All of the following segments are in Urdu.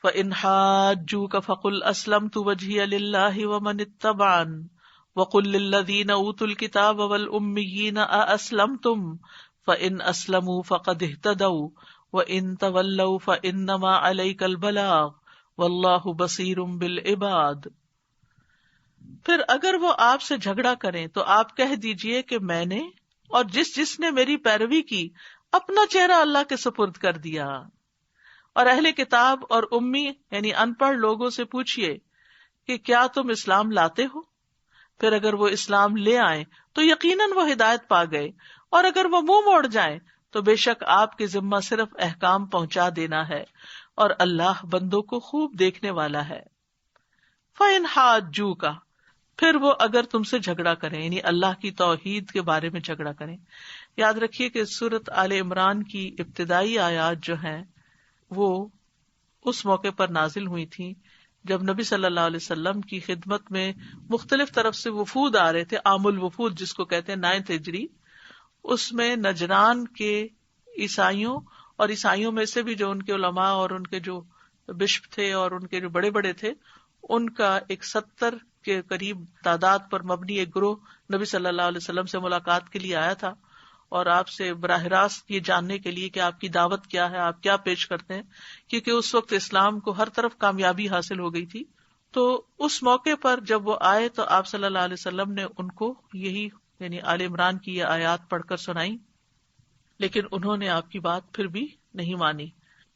فإن حاجوك فقل أسلمت وجهي لله ومن اتبعن وقل للذين أوتوا الكتاب والأميين أأسلمتم فإن أسلموا فقد اهتدوا وإن تولوا فإنما عليك البلاغ واللہ بصیر بالعباد۔ پھر اگر وہ آپ سے جھگڑا کریں تو آپ کہہ دیجئے کہ میں نے اور جس نے میری پیروی کی اپنا چہرہ اللہ کے سپرد کر دیا۔ اور اہل کتاب اور امی یعنی ان پڑھ لوگوں سے پوچھئے کہ کیا تم اسلام لاتے ہو؟ پھر اگر وہ اسلام لے آئیں تو یقیناً وہ ہدایت پا گئے، اور اگر وہ منہ موڑ جائیں تو بے شک آپ کے ذمہ صرف احکام پہنچا دینا ہے، اور اللہ بندوں کو خوب دیکھنے والا ہے۔ فَإِنْ حَاجُّوكَ، پھر وہ اگر تم سے جھگڑا کریں یعنی اللہ کی توحید کے بارے میں جھگڑا کریں۔ یاد رکھیے کہ سورۃ آل عمران کی ابتدائی آیات جو ہیں وہ اس موقع پر نازل ہوئی تھیں جب نبی صلی اللہ علیہ وسلم کی خدمت میں مختلف طرف سے وفود آ رہے تھے، عام الوفود جس کو کہتے ہیں 9 ہجری۔ اس میں نجران کے عیسائیوں اور عیسائیوں میں سے بھی جو ان کے علماء اور ان کے جو بشپ تھے اور ان کے جو بڑے بڑے تھے، ان کا ایک 70 کے قریب تعداد پر مبنی ایک گروہ نبی صلی اللہ علیہ وسلم سے ملاقات کے لیے آیا تھا، اور آپ سے براہ راست یہ جاننے کے لیے کہ آپ کی دعوت کیا ہے، آپ کیا پیش کرتے ہیں، کیونکہ اس وقت اسلام کو ہر طرف کامیابی حاصل ہو گئی تھی۔ تو اس موقع پر جب وہ آئے تو آپ صلی اللہ علیہ وسلم نے ان کو یہی یعنی آل عمران کی یہ آیات پڑھ کر سنائی، لیکن انہوں نے آپ کی بات پھر بھی نہیں مانی۔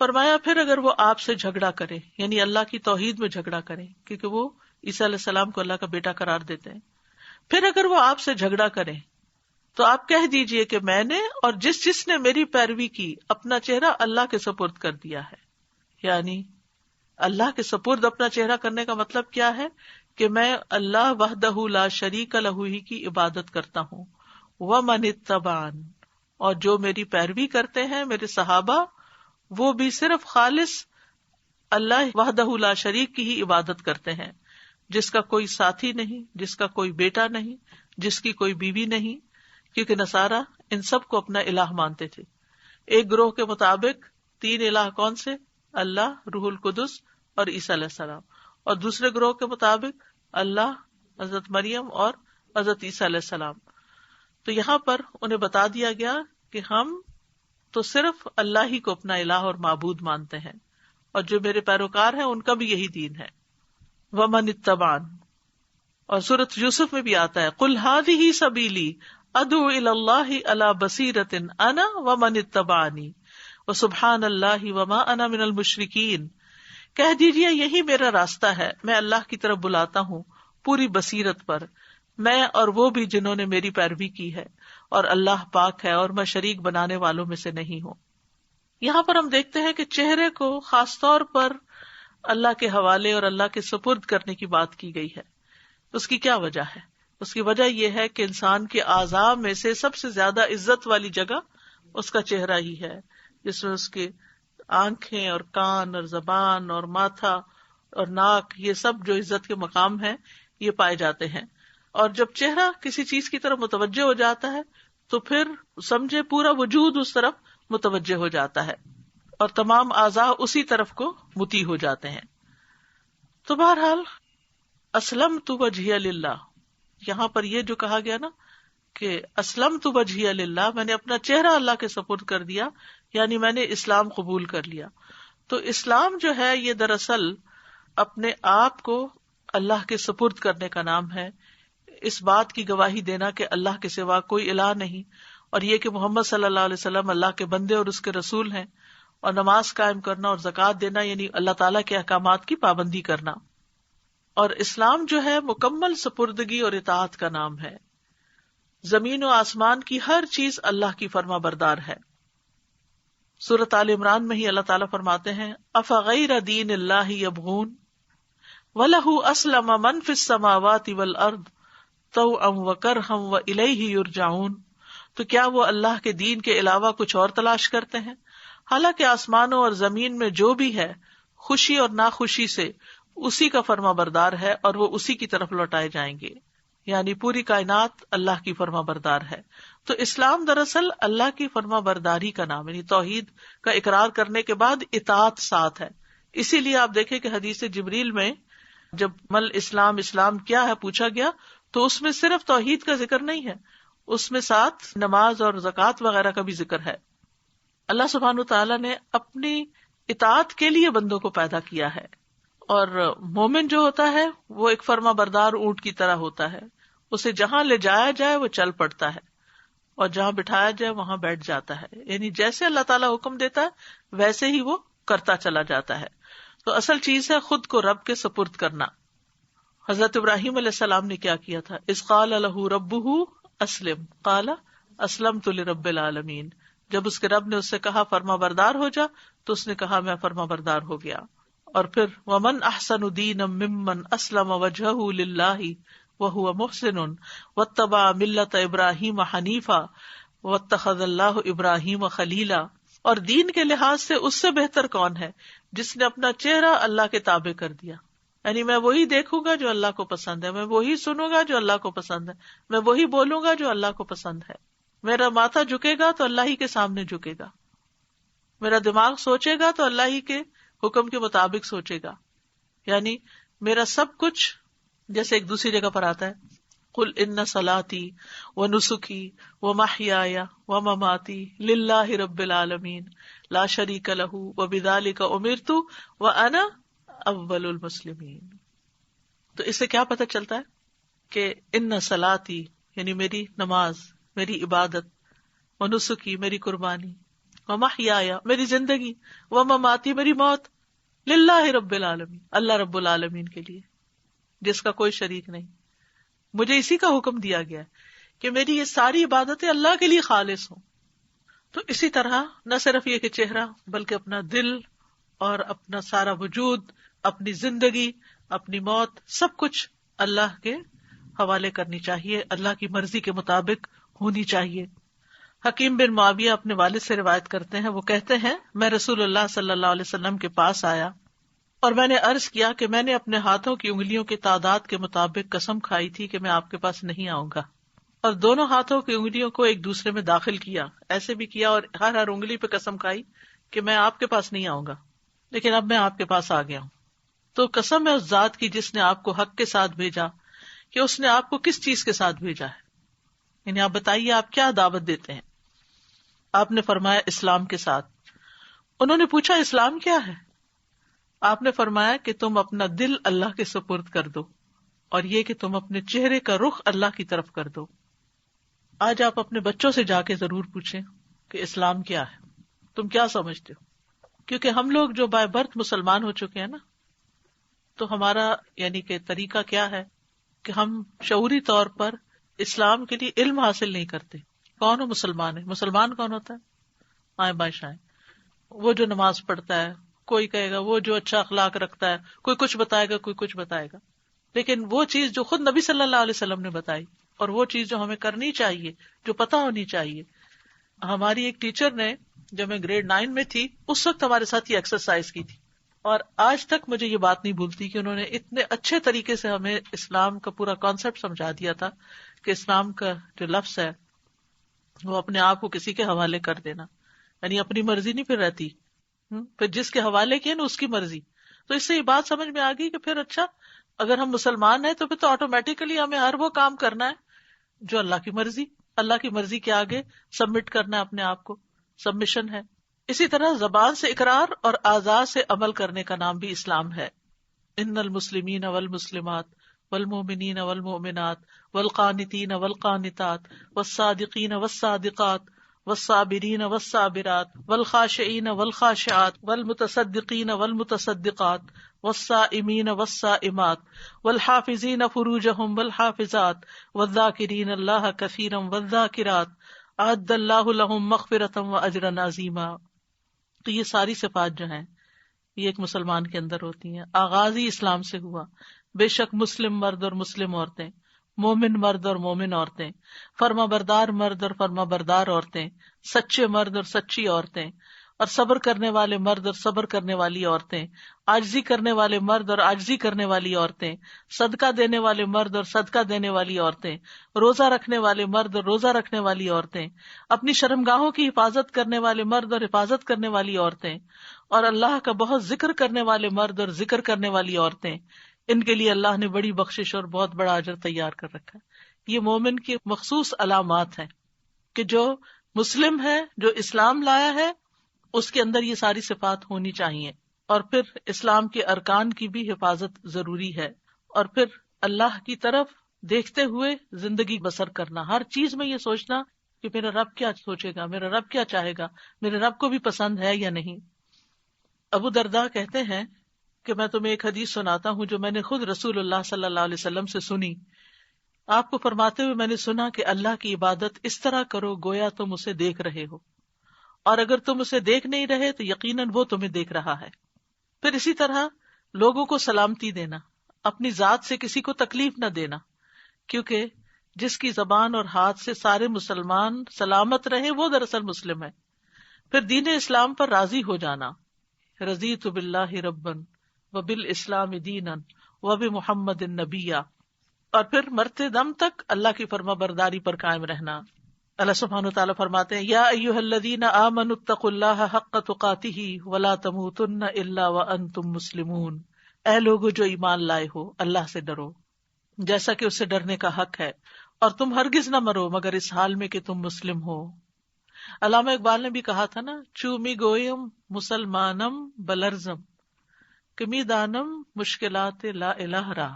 فرمایا پھر اگر وہ آپ سے جھگڑا کرے یعنی اللہ کی توحید میں جھگڑا کرے، کیونکہ وہ عیسیٰ علیہ السلام کو اللہ کا بیٹا قرار دیتے ہیں، پھر اگر وہ آپ سے جھگڑا کرے تو آپ کہہ دیجئے کہ میں نے اور جس نے میری پیروی کی اپنا چہرہ اللہ کے سپرد کر دیا ہے۔ یعنی اللہ کے سپرد اپنا چہرہ کرنے کا مطلب کیا ہے کہ میں اللہ وحدہ لا شریک لہ ہی کی عبادت کرتا ہوں، ومن اتبعن، اور جو میری پیروی کرتے ہیں میرے صحابہ وہ بھی صرف خالص اللہ وحدہ لا شریک کی ہی عبادت کرتے ہیں، جس کا کوئی ساتھی نہیں، جس کا کوئی بیٹا نہیں، جس کی کوئی بیوی نہیں، کیونکہ نصارہ ان سب کو اپنا الہ مانتے تھے۔ ایک گروہ کے مطابق 3 الہ کون سے؟ اللہ، روح القدس اور عیسیٰ علیہ السلام، اور دوسرے گروہ کے مطابق اللہ، حضرت مریم اور حضرت عیسیٰ علیہ السلام۔ تو یہاں پر انہیں بتا دیا گیا کہ ہم تو صرف اللہ ہی کو اپنا الہ اور معبود مانتے ہیں، اور جو میرے پیروکار ہیں ان کا بھی یہی دین ہے۔ وَمَنِ اتَّبَعَنِ، اور سورۃ یوسف میں بھی آتا ہے قُلْ هَٰذِهِ سَبِیلِی ادعو الی اللہ علی بصیرۃ انا ومن اتبعنی وسبحان اللہ وما انا من المشرکین، کہہ دیجیے یہی میرا راستہ ہے، میں اللہ کی طرف بلاتا ہوں پوری بصیرت پر، میں اور وہ بھی جنہوں نے میری پیروی کی ہے، اور اللہ پاک ہے اور میں شریک بنانے والوں میں سے نہیں ہوں۔ یہاں پر ہم دیکھتے ہیں کہ چہرے کو خاص طور پر اللہ کے حوالے اور اللہ کے سپرد کرنے کی بات کی گئی ہے۔ اس کی کیا وجہ ہے؟ اس کی وجہ یہ ہے کہ انسان کے اعضاء میں سے سب سے زیادہ عزت والی جگہ اس کا چہرہ ہی ہے، جس میں اس کے آنکھیں اور کان اور زبان اور ماتھا اور ناک، یہ سب جو عزت کے مقام ہیں یہ پائے جاتے ہیں۔ اور جب چہرہ کسی چیز کی طرف متوجہ ہو جاتا ہے تو پھر سمجھے پورا وجود اس طرف متوجہ ہو جاتا ہے، اور تمام اعضاء اسی طرف کو مطیع ہو جاتے ہیں۔ تو بہرحال اسلمت وجہی للہ، یہاں پر یہ جو کہا گیا نا کہ اسلمت وجہی للہ، میں نے اپنا چہرہ اللہ کے سپرد کر دیا، یعنی میں نے اسلام قبول کر لیا۔ تو اسلام جو ہے یہ دراصل اپنے آپ کو اللہ کے سپرد کرنے کا نام ہے، اس بات کی گواہی دینا کہ اللہ کے سوا کوئی الہ نہیں، اور یہ کہ محمد صلی اللہ علیہ وسلم اللہ کے بندے اور اس کے رسول ہیں، اور نماز قائم کرنا اور زکوٰۃ دینا یعنی اللہ تعالیٰ کے احکامات کی پابندی کرنا۔ اور اسلام جو ہے مکمل سپردگی اور اطاعت کا نام ہے، زمین و آسمان کی ہر چیز اللہ کی فرما بردار ہے۔ سورۃ آل عمران میں ہی اللہ تعالیٰ فرماتے ہیں افغیر دین اللہ یبغون وَلَهُ أَسْلَمَ مَنْ فِي السَّمَاوَاتِ وَالْأَرْضِ طَوْعًا وَكَرْهًا وَإِلَيْهِ يُرْجَعُونَ، تو کیا وہ اللہ کے دین کے علاوہ کچھ اور تلاش کرتے ہیں؟ حالانکہ آسمانوں اور زمین میں جو بھی ہے خوشی اور ناخوشی سے اسی کا فرما بردار ہے، اور وہ اسی کی طرف لوٹائے جائیں گے، یعنی پوری کائنات اللہ کی فرما بردار ہے۔ تو اسلام دراصل اللہ کی فرما برداری کا نام، یعنی توحید کا اقرار کرنے کے بعد اطاعت ساتھ ہے، اسی لیے آپ دیکھیں کہ حدیث جبریل میں جب مل اسلام، اسلام کیا ہے پوچھا گیا تو اس میں صرف توحید کا ذکر نہیں ہے، اس میں ساتھ نماز اور زکوٰۃ وغیرہ کا بھی ذکر ہے۔ اللہ سبحانہ تعالیٰ نے اپنی اطاعت کے لیے بندوں کو پیدا کیا ہے، اور مومن جو ہوتا ہے وہ ایک فرما بردار اونٹ کی طرح ہوتا ہے، اسے جہاں لے جایا جائے وہ چل پڑتا ہے، اور جہاں بٹھایا جائے وہاں بیٹھ جاتا ہے، یعنی جیسے اللہ تعالیٰ حکم دیتا ہے ویسے ہی وہ کرتا چلا جاتا ہے۔ تو اصل چیز ہے خود کو رب کے سپرد کرنا۔ حضرت ابراہیم علیہ السلام نے کیا کیا تھا؟ اذ قال لہ ربہ اسلم قال اسلمت لرب العالمین، جب اس کے رب نے اس سے کہا فرما بردار ہو جا تو اس نے کہا میں فرما بردار ہو گیا۔ اور پھر ومن احسن دینا ممن اسلم وجہہ للہ وہو محسن واتبع ملت ابراہیم حنیفا واتخذ اللہ ابراہیم خلیلا، اور دین کے لحاظ سے اس سے بہتر کون ہے جس نے اپنا چہرہ اللہ کے تابع کر دیا، یعنی میں وہی دیکھوں گا جو اللہ کو پسند ہے، میں وہی سنوں گا جو اللہ کو پسند ہے، میں وہی بولوں گا جو اللہ کو پسند ہے، میرا ماتھا جھکے گا تو اللہ ہی کے سامنے جھکے گا، میرا دماغ سوچے گا تو اللہ ہی کے حکم کے مطابق سوچے گا، یعنی میرا سب کچھ جیسے ایک دوسری جگہ پر آتا ہے قل ان صلاتی ونسکی ومحیای ومماتی للہ رب العالمین لا شریک لہ وبذلک امرت وانا اول المسلمین۔ تو اس سے کیا پتہ چلتا ہے کہ ان صلاتی یعنی میری نماز، میری عبادت، ونسکی میری قربانی، ومحیای میری زندگی، ومماتی میری موت، للہ رب العالمین اللہ رب العالمین کے لیے جس کا کوئی شریک نہیں۔ مجھے اسی کا حکم دیا گیا ہے کہ میری یہ ساری عبادتیں اللہ کے لیے خالص ہوں۔ تو اسی طرح نہ صرف یہ کہ چہرہ بلکہ اپنا دل اور اپنا سارا وجود، اپنی زندگی، اپنی موت، سب کچھ اللہ کے حوالے کرنی چاہیے، اللہ کی مرضی کے مطابق ہونی چاہیے۔ حکیم بن معاویہ اپنے والد سے روایت کرتے ہیں، وہ کہتے ہیں میں رسول اللہ صلی اللہ علیہ وسلم کے پاس آیا اور میں نے عرض کیا کہ میں نے اپنے ہاتھوں کی انگلیوں کی تعداد کے مطابق قسم کھائی تھی کہ میں آپ کے پاس نہیں آؤں گا، اور دونوں ہاتھوں کی انگلیوں کو ایک دوسرے میں داخل کیا، ایسے بھی کیا اور ہر انگلی پہ قسم کھائی کہ میں آپ کے پاس نہیں آؤں گا، لیکن اب میں آپ کے پاس آ گیا ہوں۔ تو قسم ہے اس ذات کی جس نے آپ کو حق کے ساتھ بھیجا، کہ اس نے آپ کو کس چیز کے ساتھ بھیجا ہے، یعنی آپ بتائیے آپ کیا دعوت دیتے ہیں؟ آپ نے فرمایا اسلام کے ساتھ۔ انہوں نے پوچھا اسلام کیا ہے؟ آپ نے فرمایا کہ تم اپنا دل اللہ کے سپرد کر دو، اور یہ کہ تم اپنے چہرے کا رخ اللہ کی طرف کر دو۔ آج آپ اپنے بچوں سے جا کے ضرور پوچھیں کہ اسلام کیا ہے، تم کیا سمجھتے ہو؟ کیونکہ ہم لوگ جو بائی برتھ مسلمان ہو چکے ہیں نا، تو ہمارا یعنی کہ طریقہ کیا ہے کہ ہم شعوری طور پر اسلام کے لیے علم حاصل نہیں کرتے۔ کون ہو مسلمان ہے؟ مسلمان کون ہوتا ہے؟ آئیں بائیں شائیں، وہ جو نماز پڑھتا ہے، کوئی کہے گا وہ جو اچھا اخلاق رکھتا ہے، کوئی کچھ بتائے گا، کوئی کچھ بتائے گا، لیکن وہ چیز جو خود نبی صلی اللہ علیہ وسلم نے بتائی اور وہ چیز جو ہمیں کرنی چاہیے، جو پتہ ہونی چاہیے۔ ہماری ایک ٹیچر نے جب میں گریڈ 9 میں تھی اس وقت ہمارے ساتھ یہ ایکسرسائز کی تھی، اور آج تک مجھے یہ بات نہیں بھولتی کہ انہوں نے اتنے اچھے طریقے سے ہمیں اسلام کا پورا کانسیپٹ سمجھا دیا تھا کہ اسلام کا جو لفظ ہے وہ اپنے آپ کو کسی کے حوالے کر دینا، یعنی اپنی مرضی نہیں پھر رہتی، پھر جس کے حوالے کیا نا اس کی مرضی۔ تو اس سے یہ بات سمجھ میں آ گئی کہ پھر اچھا اگر ہم مسلمان ہیں تو پھر تو آٹومیٹیکلی ہمیں ہر وہ کام کرنا ہے جو اللہ کی مرضی کے آگے سبمٹ کرنا ہے اپنے آپ کو، سبمیشن ہے۔ اسی طرح زبان سے اقرار اور اعضاء سے عمل کرنے کا نام بھی اسلام ہے۔ ان المسلمین والمسلمات والمؤمنین والمؤمنات والقانتین والقانتات والصادقین والصادقات والصابرین والصابرات والخاشعین والخاشعات والمتصدقین والمتصدقات والصائمین والصائمات والحافظین فروجہم والحافظات والذاکرین اللہ کثیرا والذاکرات اعد اللہ لہم مغفرۃ واجرا عظیما۔ تو یہ ساری صفات جو ہیں یہ ایک مسلمان کے اندر ہوتی ہیں۔ آغاز ہی اسلام سے ہوا۔ بے شک مسلم مرد اور مسلم عورتیں، مومن مرد اور مومن عورتیں، فرما بردار مرد اور فرما بردار عورتیں، سچے مرد اور سچی عورتیں، اور صبر کرنے والے مرد اور صبر کرنے والی عورتیں، عاجزی کرنے والے مرد اور عاجزی کرنے والی عورتیں، صدقہ دینے والے مرد اور صدقہ دینے والی عورتیں، روزہ رکھنے والے مرد اور روزہ رکھنے والی عورتیں، اپنی شرمگاہوں کی حفاظت کرنے والے مرد اور حفاظت کرنے والی عورتیں، اور اللہ کا بہت ذکر کرنے والے مرد اور ذکر کرنے والی عورتیں، ان کے لیے اللہ نے بڑی بخشش اور بہت بڑا اجر تیار کر رکھا ہے۔ یہ مومن کی مخصوص علامات ہیں کہ جو مسلم ہے، جو اسلام لایا ہے، اس کے اندر یہ ساری صفات ہونی چاہیے۔ اور پھر اسلام کے ارکان کی بھی حفاظت ضروری ہے، اور پھر اللہ کی طرف دیکھتے ہوئے زندگی بسر کرنا، ہر چیز میں یہ سوچنا کہ میرا رب کیا سوچے گا، میرا رب کیا چاہے گا، میرے رب کو بھی پسند ہے یا نہیں۔ ابو درداء کہتے ہیں کہ میں تمہیں ایک حدیث سناتا ہوں جو میں نے خود رسول اللہ صلی اللہ علیہ وسلم سے سنی۔ آپ کو فرماتے ہوئے میں نے سنا کہ اللہ کی عبادت اس طرح کرو گویا تم اسے دیکھ رہے ہو، اور اگر تم اسے دیکھ نہیں رہے تو یقیناً وہ تمہیں دیکھ رہا ہے۔ پھر اسی طرح لوگوں کو سلامتی دینا، اپنی ذات سے کسی کو تکلیف نہ دینا، کیونکہ جس کی زبان اور ہاتھ سے سارے مسلمان سلامت رہے وہ دراصل مسلم ہے۔ پھر دین اسلام پر راضی ہو جانا، رضیت باللہ ربا وبالاسلام دینا وبمحمد نبیا، اور پھر مرتے دم تک اللہ کی فرما برداری پر قائم رہنا۔ اللہ سبحانہ وتعالیٰ فرماتے ہیں یا ایھا الذین آمنوا اتقوا اللہ حق تقاتہ ولا تموتن الا وانتم مسلمون، اے لوگو جو ایمان لائے ہو اللہ سے ڈرو جیسا کہ اس سے ڈرنے کا حق ہے، اور تم ہرگز نہ مرو مگر اس حال میں کہ تم مسلم ہو۔ علامہ اقبال نے بھی کہا تھا نا، چومی گویم مسلمانم بلرزم کمی دانم مشکلات لا الہ را،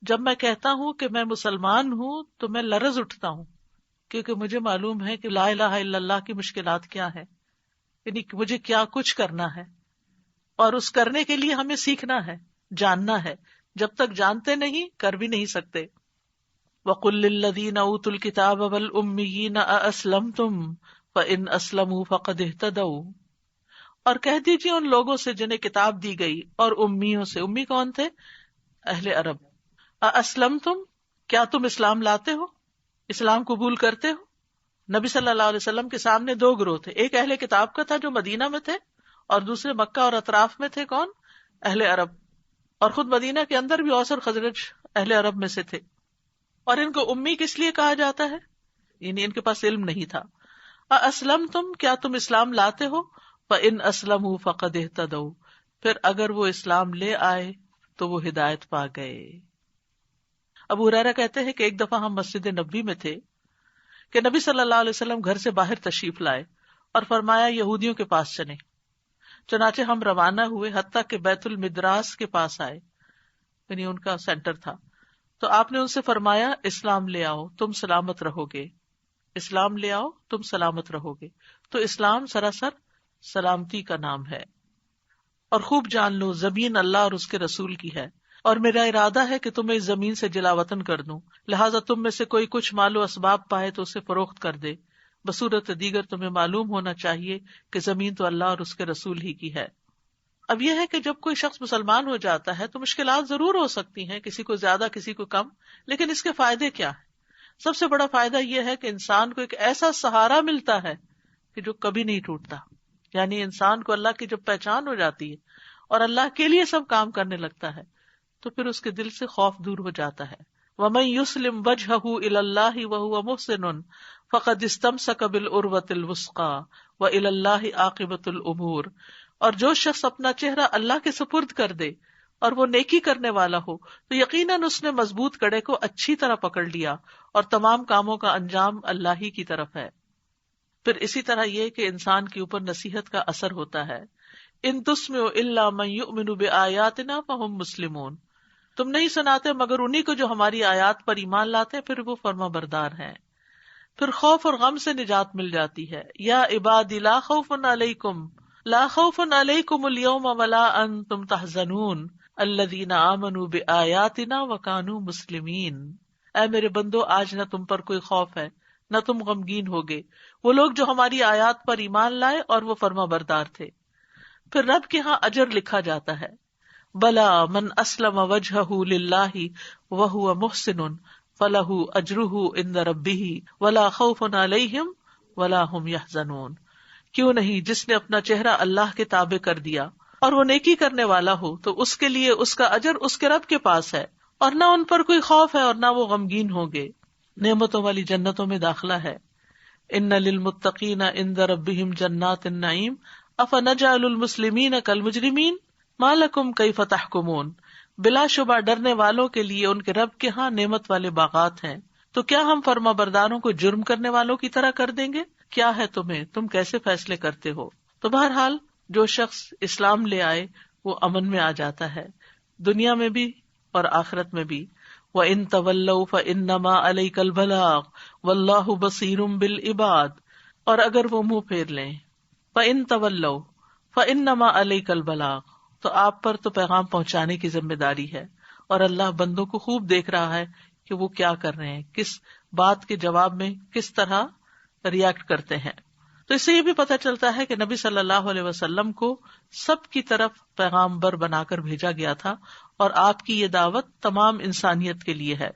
جب میں کہتا ہوں کہ میں مسلمان ہوں تو میں لرز اٹھتا ہوں، کیونکہ مجھے معلوم ہے کہ لا الہ الا اللہ کی مشکلات کیا ہے، یعنی مجھے کیا کچھ کرنا ہے، اور اس کرنے کے لیے ہمیں سیکھنا ہے، جاننا ہے، جب تک جانتے نہیں کر بھی نہیں سکتے۔ وَقُلْ لِلَّذِينَ أُوتُوا الْكِتَابَ وَالْأُمِّيِّينَ أَأَسْلَمْتُمْ فَإِنْ أَسْلَمُوا فَقَدِ اهْتَدَوْا، اور کہہ دیجیے ان لوگوں سے جنہیں کتاب دی گئی اور امیوں سے، امی کون تھے؟ اہل عرب۔ أَأَسْلَمْتُمْ، کیا تم اسلام لاتے ہو، اسلام قبول کرتے ہو؟ نبی صلی اللہ علیہ وسلم کے سامنے دو گروہ تھے، ایک اہل کتاب کا تھا جو مدینہ میں تھے، اور دوسرے مکہ اور اطراف میں تھے، کون؟ اہل عرب۔ اور خود مدینہ کے اندر بھی اوس اور خزرج اہل عرب میں سے تھے۔ اور ان کو امی کس لیے کہا جاتا ہے؟ یعنی ان کے پاس علم نہیں تھا۔ أَأَسْلَمْتُمْ، کیا تم اسلام لاتے ہو؟ فَإِنْ أَسْلَمُوا فَقَدِ اهْتَدَوْا، پھر اگر وہ اسلام لے آئے تو وہ ہدایت پا گئے۔ ابو ہریرہ کہتے ہیں کہ ایک دفعہ ہم مسجد نبوی میں تھے کہ نبی صلی اللہ علیہ وسلم گھر سے باہر تشریف لائے اور فرمایا یہودیوں کے پاس چلیں۔ چنانچہ ہم روانہ ہوئے حتیٰ کہ بیت المدراس کے پاس آئے، یعنی ان کا سینٹر تھا۔ تو آپ نے ان سے فرمایا اسلام لے آؤ تم سلامت رہو گے، اسلام لے آؤ تم سلامت رہو گے۔ تو اسلام سراسر سلامتی کا نام ہے، اور خوب جان لو زمین اللہ اور اس کے رسول کی ہے، اور میرا ارادہ ہے کہ تمہیں اس زمین سے جلا وطن کر دوں، لہٰذا تم میں سے کوئی کچھ مال و اسباب پائے تو اسے فروخت کر دے۔ بصورت دیگر تمہیں معلوم ہونا چاہیے کہ زمین تو اللہ اور اس کے رسول ہی کی ہے۔ اب یہ ہے کہ جب کوئی شخص مسلمان ہو جاتا ہے تو مشکلات ضرور ہو سکتی ہیں، کسی کو زیادہ کسی کو کم، لیکن اس کے فائدے کیا ہیں؟ سب سے بڑا فائدہ یہ ہے کہ انسان کو ایک ایسا سہارا ملتا ہے کہ جو کبھی نہیں ٹوٹتا، یعنی انسان کو اللہ کی جب پہچان ہو جاتی ہے اور اللہ کے لیے سب کام کرنے لگتا ہے تو پھر اس کے دل سے خوف دور ہو جاتا ہے۔ وَمَن يُسْلِمْ وَجْهَهُ إِلَى اللَّهِ وَهُوَ مُحْسِنٌ فَقَدِ اسْتَمْسَكَ بِالْعُرْوَةِ الْوُثْقَىٰ وَإِلَى اللَّهِ عَاقِبَةُ الْأُمُورِ، اور جو شخص اپنا چہرہ اللہ کے سپرد کر دے اور وہ نیکی کرنے والا ہو تو یقیناً اس نے مضبوط کڑے کو اچھی طرح پکڑ لیا، اور تمام کاموں کا انجام اللہ ہی کی طرف ہے۔ پھر اسی طرح یہ کہ انسان کے اوپر نصیحت کا اثر ہوتا ہے، ان تسمعوا الا من یؤمن بآیاتنا فهم مسلمون، تم نہیں سناتے مگر انہی کو جو ہماری آیات پر ایمان لاتے ہیں، پھر وہ فرما بردار ہیں۔ پھر خوف اور غم سے نجات مل جاتی ہے۔ یا عبادی لا خوف علیکم اليوم ولا انتم تحزنون الذین آمنوا بآیاتنا وکانوا مسلمین، اے میرے بندو آج نہ تم پر کوئی خوف ہے نہ تم غمگین ہوگے، وہ لوگ جو ہماری آیات پر ایمان لائے اور وہ فرما بردار تھے۔ پھر رب کے ہاں اجر لکھا جاتا ہے، بلا من اسلم وجہہ للہ وہو محسن فلہ اجرہ عند ربہ ولا خوف علیہم ولا ہم یحزنون، کیوں نہیں جس نے اپنا چہرہ اللہ کے تابع کر دیا اور وہ نیکی کرنے والا ہو تو اس کے لیے اس کا اجر اس کے رب کے پاس ہے، اور نہ ان پر کوئی خوف ہے اور نہ وہ غمگین ہوں گے۔ نعمتوں والی جنتوں میں داخلہ ہے۔ ان للمتقین عند ربہم جنات النعیم افنجعل المسلمین کالمجرمین ما لکم کیف تحکمون۔ بلا شبہ ڈرنے والوں کے لیے ان کے رب کے ہاں نعمت والے باغات ہیں، تو کیا ہم فرما برداروں کو جرم کرنے والوں کی طرح کر دیں گے؟ کیا ہے تمہیں، تم کیسے فیصلے کرتے ہو؟ تو بہرحال جو شخص اسلام لے آئے وہ امن میں آ جاتا ہے، دنیا میں بھی اور آخرت میں بھی۔ وَإِن تَوَلَّوْا فَإِنَّمَا عَلَيْكَ الْبَلَاغُ وَاللَّهُ بَصِيرٌ بِالْعِبَادِ، اور اگر وہ منہ پھیر لیں، فَإِن تَوَلَّوْا فَإِنَّمَا عَلَيْكَ الْبَلَاغُ، تو آپ پر تو پیغام پہنچانے کی ذمہ داری ہے، اور اللہ بندوں کو خوب دیکھ رہا ہے کہ وہ کیا کر رہے ہیں، کس بات کے جواب میں کس طرح ریئیکٹ کرتے ہیں۔ تو اس سے یہ بھی پتہ چلتا ہے کہ نبی صلی اللہ علیہ وسلم کو سب کی طرف پیغامبر بنا کر بھیجا گیا تھا، اور آپ کی یہ دعوت تمام انسانیت کے لیے ہے۔